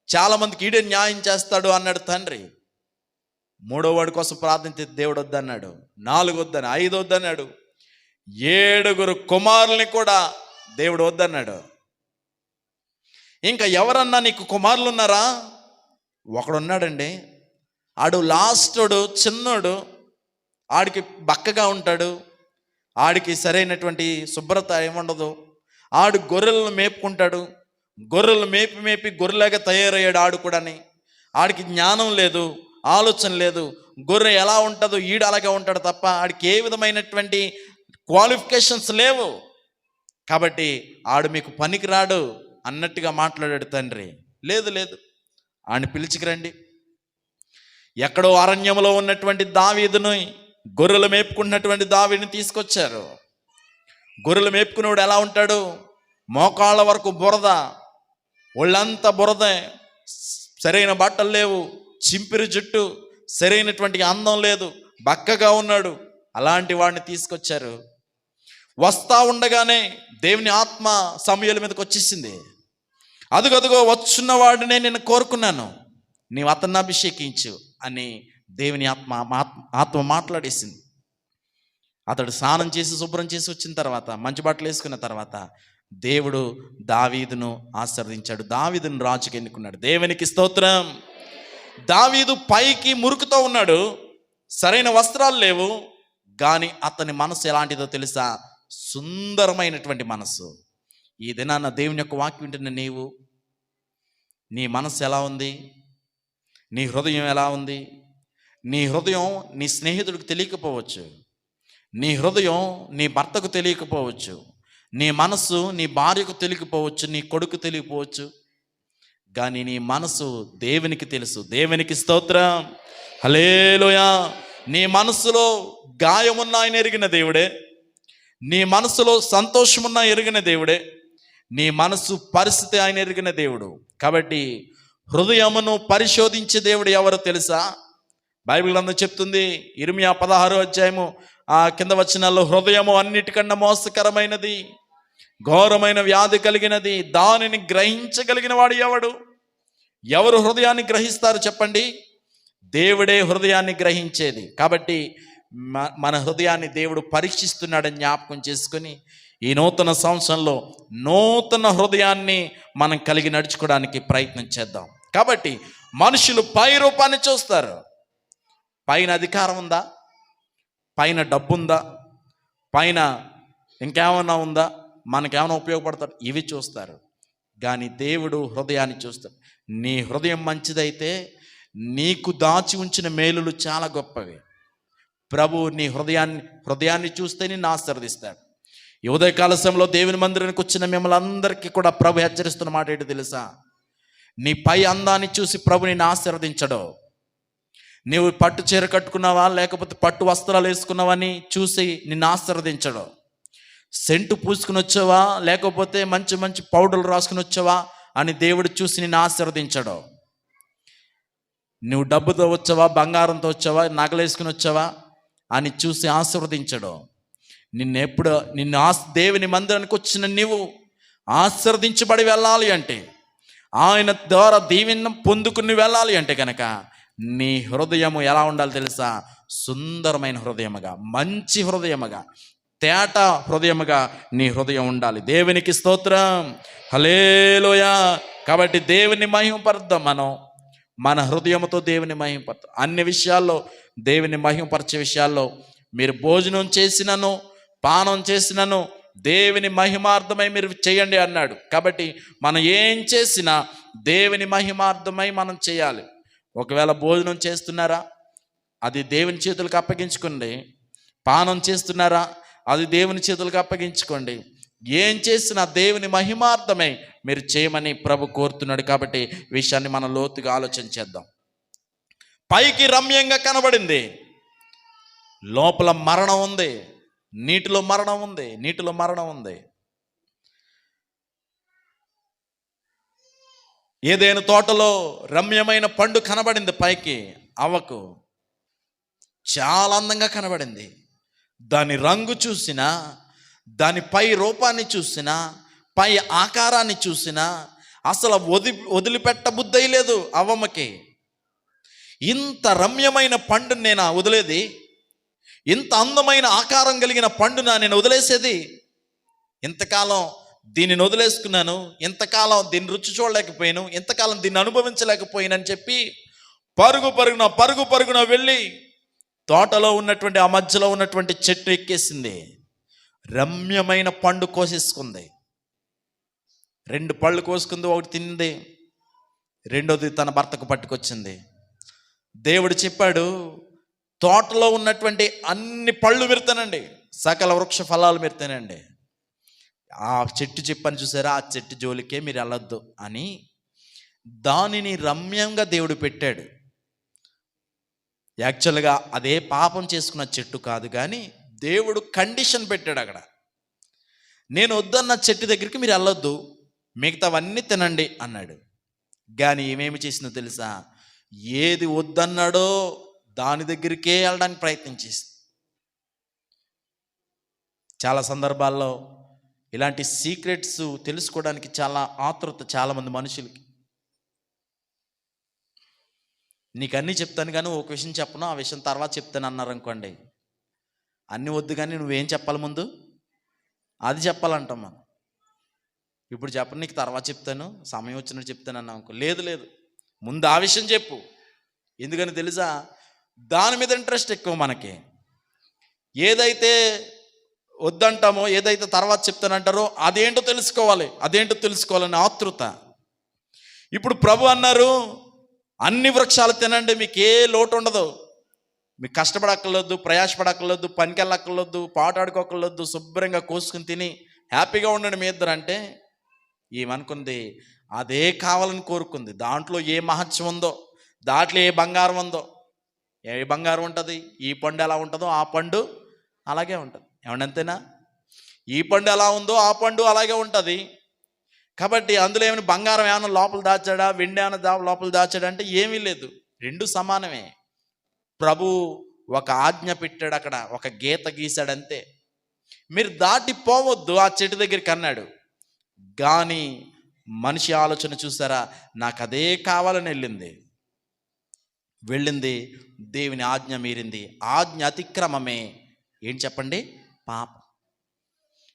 చాలామందికి ఈడే న్యాయం చేస్తాడు అన్నాడు తండ్రి. మూడో వాడి కోసం ప్రార్థించి దేవుడు వద్దన్నాడు. 4 వద్దని, 5 వద్దన్నాడు. 7 కుమారుల్ని కూడా దేవుడు వద్దన్నాడు. ఇంకా ఎవరన్నా నీకు కుమారులు ఉన్నారా? ఒకడున్నాడండి, ఆడు లాస్టోడు, చిన్నోడు, ఆడికి బక్కగా ఉంటాడు, ఆడికి సరైనటువంటి శుభ్రత ఏముండదు, ఆడు గొర్రెలను మేపుకుంటాడు, గొర్రెలు మేపి మేపి గొర్రెలాగా తయారయ్యాడు ఆడు కూడాని. ఆడికి జ్ఞానం లేదు, ఆలోచన లేదు, గొర్రె ఎలా ఉంటుందో ఈడు అలాగే ఉంటాడు తప్ప ఆడికి ఏ విధమైనటువంటి క్వాలిఫికేషన్స్ లేవు. కాబట్టి ఆడు మీకు పనికిరాడు అన్నట్టుగా మాట్లాడాడు తండ్రి. లేదు లేదు, ఆడిని పిలిచికిరండి. ఎక్కడో అరణ్యంలో ఉన్నటువంటి దావీదును, గొర్రెలు మేపుకున్నటువంటి దావీదుని తీసుకొచ్చారు. గొర్రెలు మేపుకునేవాడు ఎలా ఉంటాడు? మోకాళ్ళ వరకు బురద, ఒళ్ళంతా బురదే, సరైన బట్టలు లేవు, చింపిరి జుట్టు, సరైనటువంటి అందం లేదు, బక్కగా ఉన్నాడు. అలాంటి వాడిని తీసుకొచ్చారు. వస్తా ఉండగానే దేవుని ఆత్మ సమూయేలు మీదకి వచ్చేసింది. అదుగదుగో వచ్చున్నవాడినే నేను కోరుకున్నాను, నీవు అతన్ని అభిషేకించు అని దేవుని ఆత్మ మాట్లాడేసింది. అతడు స్నానం చేసి శుభ్రం చేసి వచ్చిన తర్వాత, మంచి బట్టలు వేసుకున్న తర్వాత దేవుడు దావీదును ఆశీర్వదించాడు. దావీదును రాజుకి ఎన్నుకున్నాడు. దేవునికి స్తోత్రం. దావీదు పైకి మురుకుతో ఉన్నాడు, సరైన వస్త్రాలు లేవు, కానీ అతని మనసు ఎలాంటిదో తెలుసా? సుందరమైనటువంటి మనసు. ఈ దినాన్న దేవుని యొక్క వాక్యం వింటున్న నీవు, నీ మనసు ఎలా ఉంది? నీ హృదయం ఎలా ఉంది? నీ హృదయం నీ స్నేహితుడికి తెలియకపోవచ్చు, నీ హృదయం నీ భర్తకు తెలియకపోవచ్చు, నీ మనసు నీ భార్యకు తెలియకపోవచ్చు, నీ కొడుకు తెలియకపోవచ్చు, కానీ నీ మనసు దేవునికి తెలుసు. దేవునికి స్తోత్రం. హల్లెలూయా. నీ మనసులో గాయమున్న ఆయన ఎరిగిన దేవుడే, నీ మనసులో సంతోషమున్న ఎరిగిన దేవుడే, నీ మనసు పరిస్థితి ఆయన ఎరిగిన దేవుడు. కాబట్టి హృదయమును పరిశోధించే దేవుడు ఎవరో తెలుసా? బైబిల్ గ్రంథం చెప్తుంది, ఇర్మియా 16వ అధ్యాయము కింద వచనాల్లో, హృదయము అన్నిటికన్నా మోసకరమైనది, ఘోరమైన వ్యాధి కలిగినది, దానిని గ్రహించగలిగిన వాడు ఎవడు? ఎవరు హృదయాన్ని గ్రహిస్తారు చెప్పండి? దేవుడే హృదయాన్ని గ్రహించేది. కాబట్టి మన హృదయాన్ని దేవుడు పరీక్షిస్తున్నాడని జ్ఞాపకం చేసుకొని ఈ నూతన సంవత్సరంలో నూతన హృదయాన్ని మనం కలిగి నడుచుకోవడానికి ప్రయత్నం చేద్దాం. కాబట్టి మనుషులు పై రూపాన్ని చూస్తారు. పైన అధికారం ఉందా? పైన డబ్బు ఉందా? పైన ఇంకేమన్నా ఉందా? మనకేమైనా ఉపయోగపడతాడు? ఇవి చూస్తారు. కానీ దేవుడు హృదయాన్ని చూస్తాడు. నీ హృదయం మంచిదైతే నీకు దాచి ఉంచిన మేలులు చాలా గొప్పవి. ప్రభు నీ హృదయాన్ని చూస్తే నిన్ను ఆశీర్వదిస్తాడు. ఈ ఉదయకాల సమయంలో దేవుని మందిరానికి వచ్చిన మిమ్మల్ని అందరికీ కూడా ప్రభు హెచ్చరిస్తున్న మాట ఏంటి తెలుసా? నీ పై అందాన్ని చూసి ప్రభు నిన్ను ఆశీర్వదించడు. నీవు పట్టు చీర కట్టుకున్నావా లేకపోతే పట్టు వస్త్రాలు వేసుకున్నావని చూసి నిన్ను ఆశీర్వదించడు. సెంటు పూసుకుని వచ్చావా లేకపోతే మంచి మంచి పౌడర్లు రాసుకుని వచ్చావా అని దేవుడు చూసి నిన్ను ఆశీర్వదించడు. నువ్వు డబ్బుతో వచ్చావా, బంగారంతో వచ్చావా, నగలేసుకుని వచ్చావా అని చూసి ఆశీర్వదించడు. నిన్ను దేవుని మందిరానికి వచ్చిన నీవు ఆశీర్వదించబడి వెళ్ళాలి అంటే, ఆయన ద్వారా దీవెన పొందుకుని వెళ్ళాలి అంటే కనుక నీ హృదయము ఎలా ఉండాలి తెలుసా? సుందరమైన హృదయముగా, మంచి హృదయముగా, తేట హృదయముగా నీ హృదయం ఉండాలి. దేవునికి స్తోత్రం. హల్లెలూయా. కాబట్టి దేవుని మహిమపరుద్దాం. మన హృదయంతో దేవుని మహిమపరుద్దాం. అన్ని విషయాల్లో దేవుని మహిమపరిచే విషయాల్లో మీరు భోజనం చేసినను పానం చేసినను దేవుని మహిమార్థమై మీరు చేయండి అన్నాడు. కాబట్టి మనం ఏం చేసినా దేవుని మహిమార్థమై మనం చేయాలి. ఒకవేళ భోజనం చేస్తున్నారా, అది దేవుని చేతులకు అప్పగించుకోండి. పానం చేస్తున్నారా, అది దేవుని చేతులకు అప్పగించుకోండి. ఏం చేసినా దేవుని మహిమార్థమై మీరు చేయమని ప్రభు కోరుతున్నాడు. కాబట్టి విషయాన్ని మనం లోతుగా ఆలోచన చేద్దాం. పైకి రమ్యంగా కనబడింది, లోపల మరణం ఉంది. నీటిలో మరణం ఉంది. ఏదైనా తోటలో రమ్యమైన పండు కనబడింది పైకి అవ్వకు, చాలా అందంగా కనబడింది. దాని రంగు చూసినా, దాని పై రూపాన్ని చూసినా, పై ఆకారాన్ని చూసినా అసలు వదిలిపెట్ట బుద్ధి లేదు అవ్వమ్మకి. ఇంత రమ్యమైన పండుని నేను వదిలేది, ఇంత అందమైన ఆకారం కలిగిన పండున నేను వదిలేసేది? ఇంతకాలం దీనిని వదిలేసుకున్నాను, ఇంతకాలం దీన్ని రుచి చూడలేకపోయాను, ఇంతకాలం దీన్ని అనుభవించలేకపోయానని చెప్పి పరుగు పరుగున వెళ్ళి తోటలో ఉన్నటువంటి ఆ మధ్యలో ఉన్నటువంటి చెట్టు ఎక్కేసింది. రమ్యమైన పండు కోసేసుకుంది. 2 పళ్ళు కోసుకుంది, ఒకటి తింది, రెండోది తన భర్తకు పట్టుకొచ్చింది. దేవుడు చెప్పాడు, తోటలో ఉన్నటువంటి అన్ని పళ్ళు మీరు తినండి, సకల వృక్ష ఫలాలు మీరు తినండి. ఆ చెట్టు చెప్పని చూసారా, ఆ చెట్టు జోలికే మీరు వెళ్ళొద్దు అని దానిని రమ్యంగా దేవుడు పెట్టాడు. యాక్చువల్గా అదే పాపం చేసుకున్న చెట్టు కాదు, కానీ దేవుడు కండిషన్ పెట్టాడు అక్కడ. నేను వద్దన్న చెట్టు దగ్గరికి మీరు వెళ్ళొద్దు, మిగతావన్నీ తినండి అన్నాడు. కానీ ఏమేమి చేసిందో తెలుసా? ఏది వద్దన్నాడో దాని దగ్గరికే వెళ్ళడానికి ప్రయత్నం చేసింది. చాలా సందర్భాల్లో ఇలాంటి సీక్రెట్స్ తెలుసుకోవడానికి చాలా ఆతృత చాలామంది మనుషులకి. నీకు అన్నీ చెప్తాను కానీ ఒక విషయం చెప్పను, ఆ విషయం తర్వాత చెప్తాను అన్నారు అనుకోండి. అన్నీ వద్దు కానీ నువ్వేం చెప్పాలి ముందు? అది చెప్పాలంటాం మనం. ఇప్పుడు చెప్పను, నీకు తర్వాత చెప్తాను, సమయం వచ్చినట్టు చెప్తాను అన్నాం అనుకో. లేదు ముందు ఆ విషయం చెప్పు. ఎందుకని తెలుసా? దాని మీద ఇంట్రెస్ట్ ఎక్కువ మనకి. ఏదైతే వద్దంటామో, ఏదైతే తర్వాత చెప్తానంటారో అదేంటో తెలుసుకోవాలని ఆతృత. ఇప్పుడు ప్రభు అన్నారు, అన్ని వృక్షాలు తినండి, మీకు ఏ లోటు ఉండదు, మీకు కష్టపడక్కర్లేదు, ప్రయాసపడక్కర్లేదు, పనికి వెళ్ళక్కర్లేదు, పాటాడుకోక్కర్లేదు, శుభ్రంగా కోసుకుని తిని హ్యాపీగా ఉండండి మీ ఇద్దరు అంటే ఏమనుకుంది? అదే కావాలని కోరుకుంది. దాంట్లో ఏ మహత్యం ఉందో, దాంట్లో ఏ బంగారం ఉందో, ఏ బంగారం ఉంటుంది, ఈ పండు ఎలా ఉంటుందో ఆ పండు అలాగే ఉంటుంది. ఏమన్నా అంతేనా? ఈ పండు ఎలా ఉందో ఆ పండు అలాగే ఉంటుంది. కాబట్టి అందులో ఏమైనా బంగారం ఏమైనా లోపల దాచాడా, వెండి ఏమైనా లోపల దాచాడా అంటే ఏమీ లేదు, రెండు సమానమే. ప్రభు ఒక ఆజ్ఞ పెట్టాడు, అక్కడ ఒక గీత గీశాడు అంతే. మీరు దాటిపోవద్దు ఆ చెట్టు దగ్గరికి అన్నాడు. కానీ మనిషి ఆలోచన చూసారా? నాకు అదే కావాలని వెళ్ళింది, దేవుని ఆజ్ఞ మీరింది. ఆజ్ఞ అతిక్రమమే ఏం చెప్పండి? పాపం.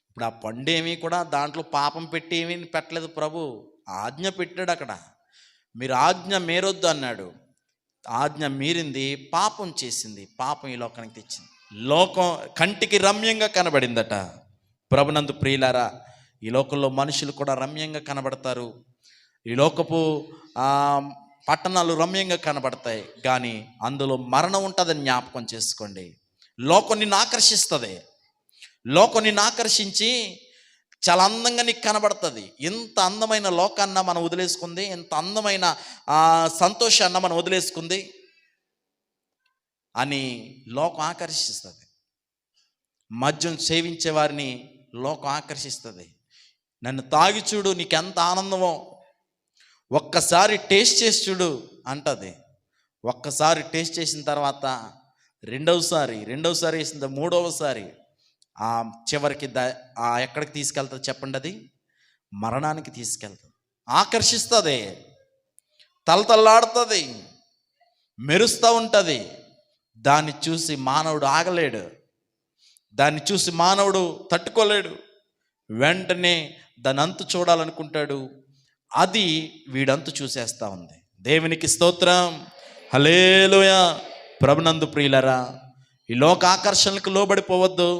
ఇప్పుడు ఆ పండేమీ కూడా దాంట్లో పాపం పెట్టి ఏమీ పెట్టలేదు ప్రభు, ఆజ్ఞ పెట్టాడు అక్కడ. మీరు ఆజ్ఞ మీరొద్దు అన్నాడు, ఆజ్ఞ మీరింది, పాపం చేసింది, పాపం ఈ లోకానికి తెచ్చింది. లోకం కంటికి రమ్యంగా కనబడిందట. ప్రభునందు ప్రియులారా, ఈ లోకంలో మనుషులు కూడా రమ్యంగా కనబడతారు, ఈ లోకపు పట్టణాలు రమ్యంగా కనబడతాయి, కానీ అందులో మరణం ఉంటుందని జ్ఞాపకం చేసుకోండి. లోకం నిన్ను ఆకర్షిస్తుంది, లోకం నిన్ను ఆకర్షించి చాలా అందంగా నీకు కనబడుతుంది. ఇంత అందమైన లోకాన్న మనం వదిలేసుకుంది, ఇంత అందమైన సంతోషాన్న మనం వదిలేసుకుంది అని లోకం ఆకర్షిస్తుంది. మద్యం సేవించే వారిని లోకం ఆకర్షిస్తుంది. నన్ను తాగి చూడు, నీకెంత ఆనందమో, ఒక్కసారి టేస్ట్ చేసి చూడు అంటది. ఒక్కసారి టేస్ట్ చేసిన తర్వాత రెండవసారి వేసిన మూడవసారి చివరికి ఎక్కడికి తీసుకెళ్తుంది చెప్పండి? అది మరణానికి తీసుకెళ్తుంది. ఆకర్షిస్తుంది, తలతల్లాడుతుంది, మెరుస్తూ ఉంటుంది. దాన్ని చూసి మానవుడు ఆగలేడు, దాన్ని చూసి మానవుడు తట్టుకోలేడు. వెంటనే దాని అంతు చూడాలనుకుంటాడు, అది వీడంతు చూసేస్తూ ఉంది. దేవునికి స్తోత్రం, హల్లెలూయా. ప్రభునందు ప్రియులరా, ఈ లోక ఆకర్షణలకు లోబడిపోవద్దు,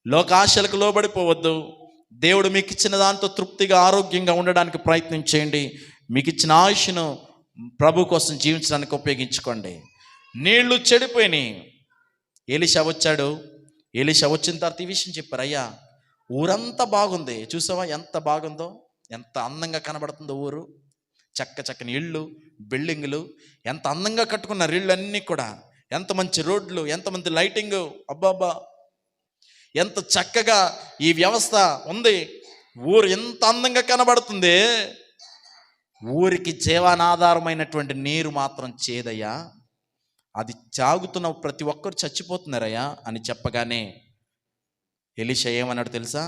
లోకాశలకు లోబడిపోవద్దు. దేవుడు మీకు ఇచ్చిన దాంతో తృప్తిగా ఆరోగ్యంగా ఉండడానికి ప్రయత్నం చేయండి. మీకు ఇచ్చిన ఆయుష్ను ప్రభు కోసం జీవించడానికి ఉపయోగించుకోండి. నీళ్లు చెడిపోయినాయి, ఎలీషా వచ్చాడు. ఎలీషా వచ్చిన తర్వాత ఈ విషయం చెప్పారు, అయ్యా ఊరంతా బాగుంది, చూసావా ఎంత బాగుందో, ఎంత అందంగా కనబడుతుందో ఊరు, చక్కని ఇళ్ళు, బిల్డింగులు, ఎంత అందంగా కట్టుకున్నారు ఇళ్ళు అన్నీ కూడా, ఎంత మంచి రోడ్లు, ఎంత మంచి లైటింగు, అబ్బాబ్బా ఎంత చక్కగా ఈ వ్యవస్థ ఉంది, ఊరు ఎంత అందంగా కనబడుతుంది. ఊరికి జీవనాధారమైనటువంటి నీరు మాత్రం చేదయ్యా, అది తాగుతున్న ప్రతి ఒక్కరు చచ్చిపోతున్నారయ్యా అని చెప్పగానే ఎలీషా ఏమన్నాడు తెలుసా?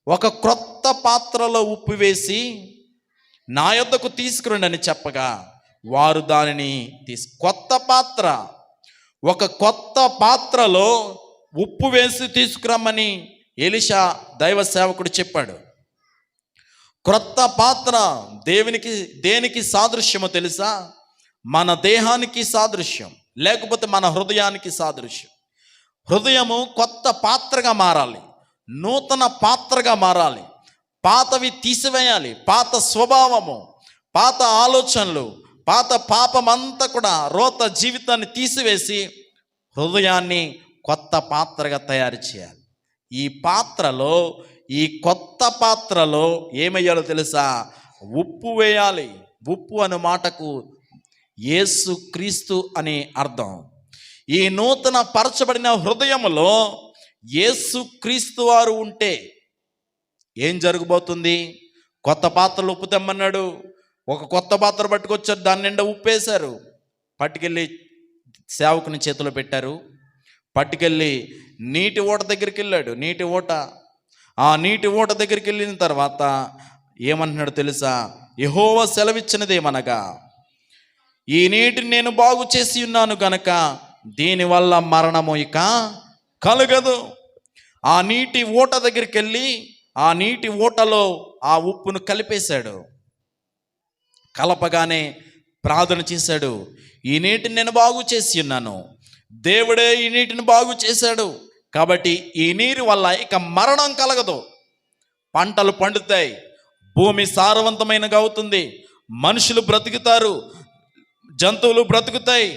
ఒక క్రొత్త పాత్రలో ఉప్పు వేసి నా యొద్దకు తీసుకురండి అని చెప్పగా వారు దానిని ఒక కొత్త పాత్రలో ఉప్పు వేసి తీసుకురమ్మని ఎలీషా దైవ సేవకుడు చెప్పాడు. క్రొత్త పాత్ర దేనికి సాదృశ్యమో తెలుసా? మన దేహానికి సాదృశ్యం, లేకపోతే మన హృదయానికి సాదృశ్యం. హృదయము కొత్త పాత్రగా మారాలి, నూతన పాత్రగా మారాలి. పాతవి తీసివేయాలి. పాత స్వభావము, పాత ఆలోచనలు, పాత పాపమంతా కూడా, రోత జీవితాన్ని తీసివేసి హృదయాన్ని కొత్త పాత్రగా తయారు చేయాలి. ఈ కొత్త పాత్రలో ఏమయ్యాలో తెలుసా? ఉప్పు వేయాలి. ఉప్పు అనే మాటకు యేసు క్రీస్తు అని అర్థం. ఈ నూతన పరచబడిన హృదయములో యేసు క్రీస్తు వారు ఉంటే ఏం జరగబోతుంది? కొత్త పాత్రలు ఉప్పు తెమ్మన్నాడు. ఒక కొత్త పాత్ర పట్టుకొచ్చారు, దాని నిండా ఉప్పేశారు. పట్టుకెళ్ళి సేవకుని చేతిలో పెట్టారు. పట్టుకెళ్ళి నీటి ఊట దగ్గరికి వెళ్ళాడు. ఆ నీటి ఊట దగ్గరికి వెళ్ళిన తర్వాత ఏమంటున్నాడు తెలుసా? యెహోవా సెలవిచ్చినదేమనగా, ఈ నీటిని నేను బాగు చేసి ఉన్నాను గనక దీనివల్ల మరణము ఇక కలగదు. ఆ నీటి ఊట దగ్గరికి వెళ్ళి ఆ నీటి ఊటలో ఆ ఉప్పును కలిపేశాడు. కలపగానే ప్రార్థన చేశాడు, ఈ నీటిని నేను బాగు చేసి ఉన్నాను, దేవుడే ఈ నీటిని బాగు చేశాడు కాబట్టి ఈ నీరు వల్ల ఇక మరణం కలగదు. పంటలు పండుతాయి, భూమి సారవంతమైనగా అవుతుంది, మనుషులు బ్రతుకుతారు, జంతువులు బ్రతుకుతాయి.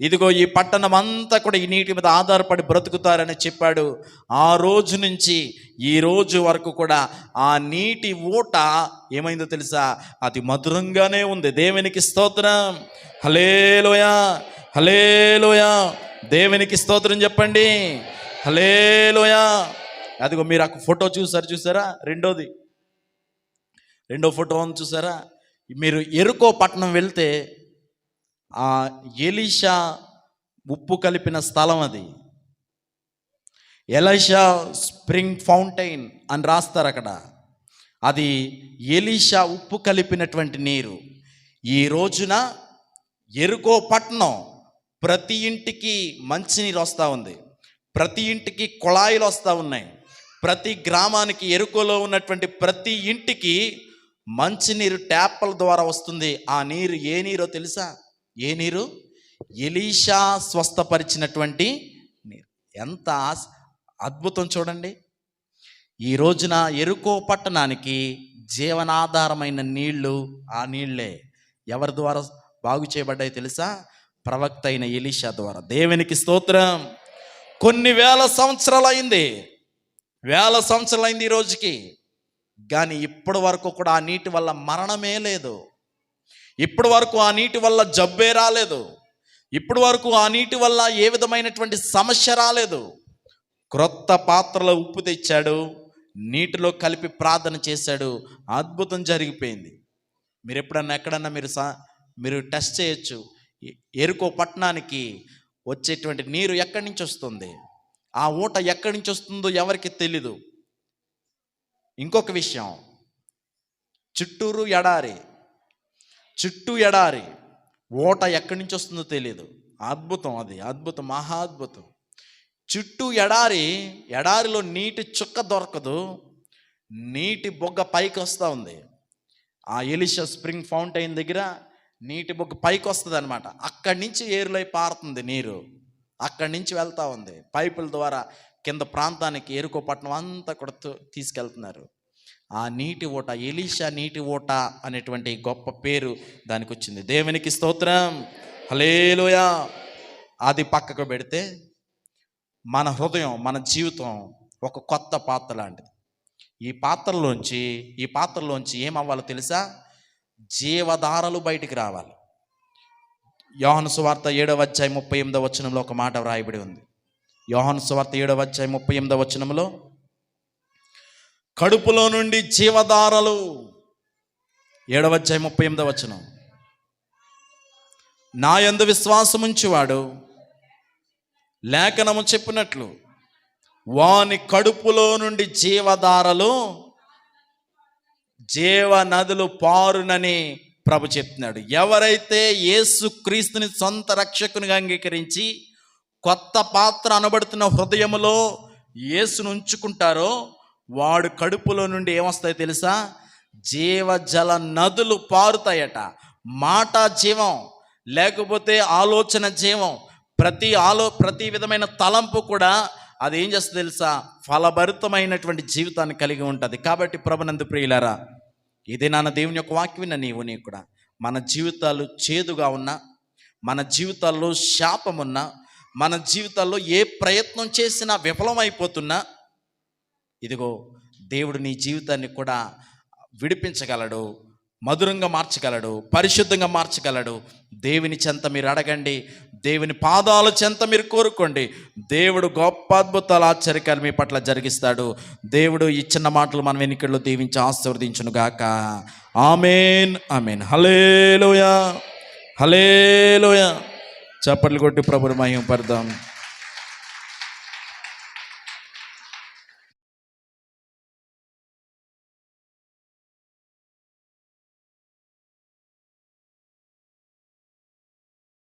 ఇదిగో ఈ పట్టణం అంతా కూడా ఈ నీటి మీద ఆధారపడి బ్రతుకుతారని చెప్పాడు. ఆ రోజు నుంచి ఈ రోజు వరకు కూడా ఆ నీటి ఊట ఏమైందో తెలుసా? అది మధురంగానే ఉంది. దేవునికి స్తోత్రం, హల్లెలూయా, హల్లెలూయా. దేవునికి స్తోత్రం చెప్పండి, హల్లెలూయా. అదిగో మీరు ఆ ఫోటో చూసారా? రెండో ఫోటో చూసారా? మీరు ఎరుకో పట్టణం వెళ్తే ఆ ఎలీషా ఉప్పు కలిపిన స్థలం అది. ఎలీషా స్ప్రింగ్ ఫౌంటైన్ అని రాస్తారు అక్కడ. అది ఎలీషా ఉప్పు కలిపినటువంటి నీరు. ఈ రోజున ఎరుకో పట్టణం ప్రతి ఇంటికి మంచినీరు వస్తూ ఉంది, ప్రతి ఇంటికి కుళాయిలు వస్తూ ఉన్నాయి. ప్రతి గ్రామానికి, ఎరుకోలో ఉన్నటువంటి ప్రతి ఇంటికి మంచినీరు ట్యాప్ల ద్వారా వస్తుంది. ఆ నీరు ఏ నీరో తెలుసా? ఏ నీరు? ఎలీషా స్వస్థపరిచినటువంటి నీరు. ఎంత అద్భుతం చూడండి. ఈ రోజున ఎరుకో పట్టణానికి జీవనాధారమైన నీళ్లు ఆ నీళ్లే. ఎవరి ద్వారా బాగు చేయబడ్డాయి తెలుసా? ప్రవక్త అయిన ఎలీషా ద్వారా. దేవునికి స్తోత్రం. కొన్ని వేల సంవత్సరాలు అయింది ఈ రోజుకి, కానీ ఇప్పటి వరకు కూడా ఆ నీటి వల్ల మరణమే లేదు. ఇప్పటి వరకు ఆ నీటి వల్ల జబ్బే రాలేదు. ఇప్పటి వరకు ఆ నీటి వల్ల ఏ విధమైనటువంటి సమస్య రాలేదు. క్రొత్త పాత్రలో ఉప్పు తెచ్చాడు, నీటిలో కలిపి ప్రార్థన చేశాడు, అద్భుతం జరిగిపోయింది. మీరు ఎక్కడన్నా మీరు టెస్ట్ చేయొచ్చు. ఎరుకో పట్టణానికి వచ్చేటువంటి నీరు ఎక్కడి నుంచి వస్తుంది, ఆ ఊట ఎక్కడి నుంచి వస్తుందో ఎవరికి తెలీదు. ఇంకొక విషయం, చుట్టూ ఎడారి, ఊట ఎక్కడి నుంచి వస్తుందో తెలియదు. అద్భుతం, అది అద్భుతం, మహా అద్భుతం. చుట్టూ ఎడారిలో నీటి చుక్క దొరకదు, నీటి బొగ్గ పైకి వస్తూ ఉంది. ఆ ఎలీషా స్ప్రింగ్ ఫౌంటైన్ దగ్గర నీటి బొగ్గ పైకి వస్తుంది అనమాట. అక్కడి నుంచి ఏరులై పారుతుంది నీరు, అక్కడి నుంచి వెళ్తూ ఉంది. పైపుల ద్వారా కింద ప్రాంతానికి ఎరుకో పట్టణం అంతా కూడా తీసుకెళ్తున్నారు. ఆ నీటి ఊట, ఎలీషా నీటి ఊట అనేటువంటి గొప్ప పేరు దానికి వచ్చింది. దేవునికి స్తోత్రం, హల్లెలూయా. అది పక్కకు పెడితే మన హృదయం, మన జీవితం ఒక కొత్త పాత్ర లాంటిది. ఈ పాత్రలోంచి ఏమవ్వాలో తెలుసా? జీవధారలు బయటికి రావాలి. యోహాను సువార్త 7వ అధ్యాయం 38వ వచనంలో ఒక మాట వ్రాయబడి ఉంది. యోహాను సువార్త 7వ అధ్యాయం 38వ వచనంలో, కడుపులో నుండి జీవధారలు 7:38 నా యందు విశ్వాసముంచువాడు లేఖనము చెప్పినట్లు వాని కడుపులో నుండి జీవధారలు జీవ నదులు పారునని ప్రభు చెప్తున్నాడు. ఎవరైతే యేసు క్రీస్తుని సొంత రక్షకునిగా అంగీకరించి కొత్త పాత్ర అనబడుతున్న హృదయములో యేసును ఉంచుకుంటారో వాడు కడుపులో నుండి ఏమొస్తాయో తెలుసా? జీవజల నదులు పారుతాయట. మాట జీవం, లేకపోతే ఆలోచన జీవం. ప్రతి విధమైన తలంపు కూడా అది ఏం చేస్తుంది తెలుసా? ఫలభరితమైనటువంటి జీవితాన్ని కలిగి ఉంటుంది. కాబట్టి ప్రభునందు ప్రియులారా, ఇదే నాన్న దేవుని యొక్క వాక్యం విన్న నీ కూడా మన జీవితాలు చేదుగా ఉన్నా, మన జీవితాల్లో శాపమున్నా, మన జీవితాల్లో ఏ ప్రయత్నం చేసినా విఫలమైపోతున్నా, ఇదిగో దేవుడు నీ జీవితాన్ని కూడా విడిపించగలడు, మధురంగా మార్చగలడు, పరిశుద్ధంగా మార్చగలడు. దేవుని చెంత మీరు అడగండి, దేవుని పాదాల చెంత మీరు కోరుకోండి. దేవుడు గొప్ప అద్భుతాలు, ఆశ్చర్యకాలు మీ పట్ల జరిగిస్తాడు. దేవుడు ఈ చిన్న మాటలు మన వెనుకల్లో దీవించి ఆశీర్వదించును గాక. ఆమేన్, ఆమేన్. హల్లెలూయా, హల్లెలూయా. చప్పట్లు కొట్టి ప్రభుని మహిమపడదాం.